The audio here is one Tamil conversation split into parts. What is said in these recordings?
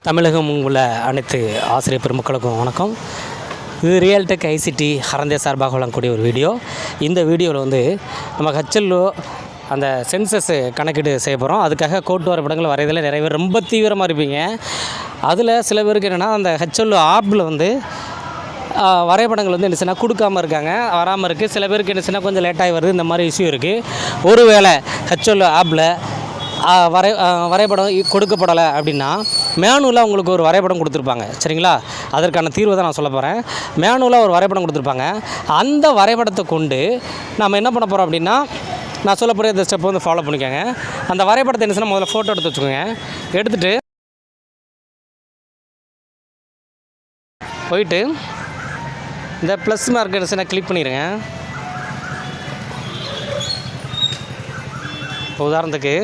தமிழகம் உள்ள அனைத்து ஆசிரியர் பெருமக்களுக்கும் வணக்கம். இது ரியல் டெக் ஐசிடி ஹரந்தே சார்பாக வழங்கக்கூடிய ஒரு வீடியோ. இந்த வீடியோவில் நம்ம ஹெச்எல்ஓ அந்த சென்சஸ் கணக்கீடு செய்ய போகிறோம். அதுக்காக கோட்டு வரைபடங்கள் வரையதில் நிறைய பேர் ரொம்ப தீவிரமாக இருப்பீங்க. அதில் சில பேருக்கு என்னென்னா அந்த ஹெச்எல்ஓ ஆப்பில் வரைபடங்கள் என்ன சொன்னால் கொடுக்காமல் இருக்காங்க, வராமல் இருக்குது. சில பேருக்கு என்ன சொன்னால் கொஞ்சம் லேட்டாகி வருது, இந்த மாதிரி இஷ்யூ இருக்குது. ஒருவேளை ஹெச்எல்ஓ ஆப்பில் வரைபடம் கொடுக்கப்படலை அப்படின்னா மேனுவலாக உங்களுக்கு ஒரு வரைபடம் கொடுத்துருப்பாங்க, சரிங்களா? அதற்கான தீர்வை தான் நான் சொல்ல போகிறேன். மேனுவலாக ஒரு வரைபடம் கொடுத்துருப்பாங்க. அந்த வரைபடத்தை கொண்டு நம்ம என்ன பண்ண போகிறோம் அப்படின்னா, நான் சொல்ல போகிற இந்த ஸ்டெப் ஃபாலோ பண்ணிக்கோங்க. அந்த வரைபடத்தை என்ன சொன்னால் முதல்ல ஃபோட்டோ எடுத்து வச்சுக்கோங்க. எடுத்துகிட்டு போயிட்டு இந்த ப்ளஸ் மார்க் என்ன சொன்னால் கிளிக் பண்ணிடுங்க. இப்போ உதாரணத்துக்கு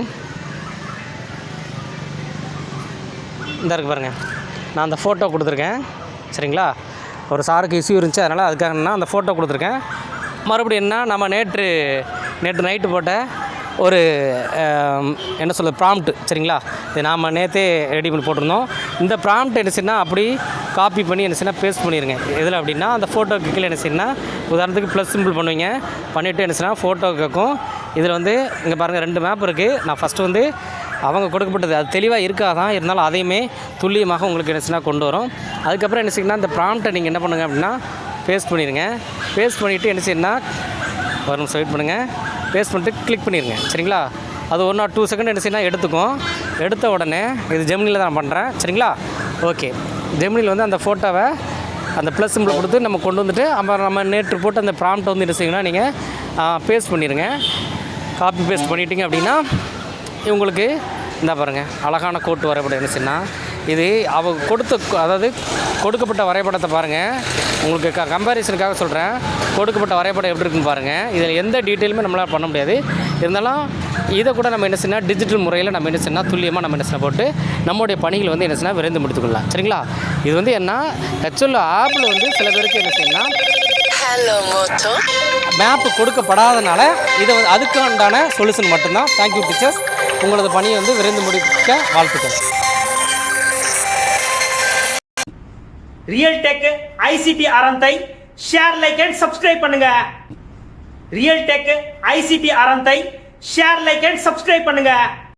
இந்த இருக்குது பாருங்கள், நான் அந்த ஃபோட்டோ கொடுத்துருக்கேன், சரிங்களா? ஒரு சாருக்கு இஷ்யூ இருந்துச்சு, அதனால் அதுக்காக நான் அந்த ஃபோட்டோ கொடுத்துருக்கேன். மறுபடியும் என்ன, நம்ம நேற்று நைட்டு போட்ட ஒரு என்ன சொல்கிறது ப்ராம்ப்ட், சரிங்களா? இது நாம் நேற்றே ரெடி பண்ணி போட்டிருந்தோம். இந்த ப்ராம்ப்ட் என்ன செய்யணும், அப்படி காப்பி பண்ணி என்ன செய்யணும் பேஸ்ட் பண்ணிடுங்க. எதில் அப்படின்னா அந்த ஃபோட்டோக்கு கீழே என்ன செய்யணும்னா, உதாரணத்துக்கு ப்ளஸ் சிம்பிள் பண்ணுவீங்க. பண்ணிவிட்டு என்ன செய்யணும் ஃபோட்டோ கேட்கும். இதில் இங்கே பாருங்கள் 2 மேப் இருக்குது. நான் ஃபஸ்ட்டு அவங்க கொடுக்கப்பட்டது அது தெளிவாக இருக்காதான், இருந்தாலும் அதையுமே துல்லியமாக உங்களுக்கு என்ன செய்யணும் கொண்டு வரும். அதுக்கப்புறம் என்ன செய்யணும்னா இந்த ப்ராம்ப்டை நீங்கள் என்ன பண்ணுங்கள் அப்படின்னா பேஸ்ட் பண்ணிடுங்க. பேஸ்ட் பண்ணிவிட்டு என்ன செய்யணும்னா ஒரு நிமிஷம் வெயிட் பண்ணுங்கள். பேஸ்ட் பண்ணிட்டு கிளிக் பண்ணிடுங்க, சரிங்களா? அது 1 or 2 செகண்ட் என்ன செய்யணும் எடுத்துக்கும். எடுத்த உடனே இது ஜெமினியில் தான் நான் பண்ணுறேன், சரிங்களா? ஓகே, ஜெமினியில் அந்த ஃபோட்டோவை அந்த ப்ளஸ் சிம்பிள் கொடுத்து நம்ம கொண்டு வந்துட்டு அப்புறம் நம்ம நேற்று போட்டு அந்த ப்ராம்ப்டை என்ன செய்யணும்னா நீங்கள் பேஸ்ட் பண்ணிடுங்க. காப்பி பேஸ்ட் பண்ணிட்டீங்க அப்படின்னா இவங்களுக்கு இந்த பாருங்கள் அழகான கோட்டு வரைபடம் என்ன செய்யணும். இது அவங்க அதாவது கொடுக்கப்பட்ட வரைபடத்தை பாருங்கள். உங்களுக்கு கம்பேரிசனுக்காக சொல்கிறேன். கொடுக்கப்பட்ட வரைபடம் எப்படி இருக்குன்னு பாருங்கள். இதில் எந்த டீட்டெயிலுமே நம்மளால் பண்ண முடியாது. இருந்தாலும் இதை கூட நம்ம என்ன செய்யணும் டிஜிட்டல் முறையில் நம்ம என்ன செய்யணும் துல்லியமாக நம்ம என்ன செய்யணும் போட்டு நம்மளுடைய பணிகள் என்ன செய்யணும் விரைந்து முடித்துக்கொள்ளலாம், சரிங்களா? இது என்ன ஹெச்எல்ஓ ஆப்பில் சில பேருக்கு என்ன செய்யணும் மேப்பு கொடுக்கப்படாதனால இது அதுக்கு உண்டான சொல்யூஷன் மட்டும்தான். Thank you teachers. உங்களது பணியை விரைந்து முடிக்க வாழ்த்துக்கள். Real tech ICT Aranthai share, like and subscribe பண்ணுங்க. Real tech ICT Aranthai share, like and subscribe பண்ணுங்க.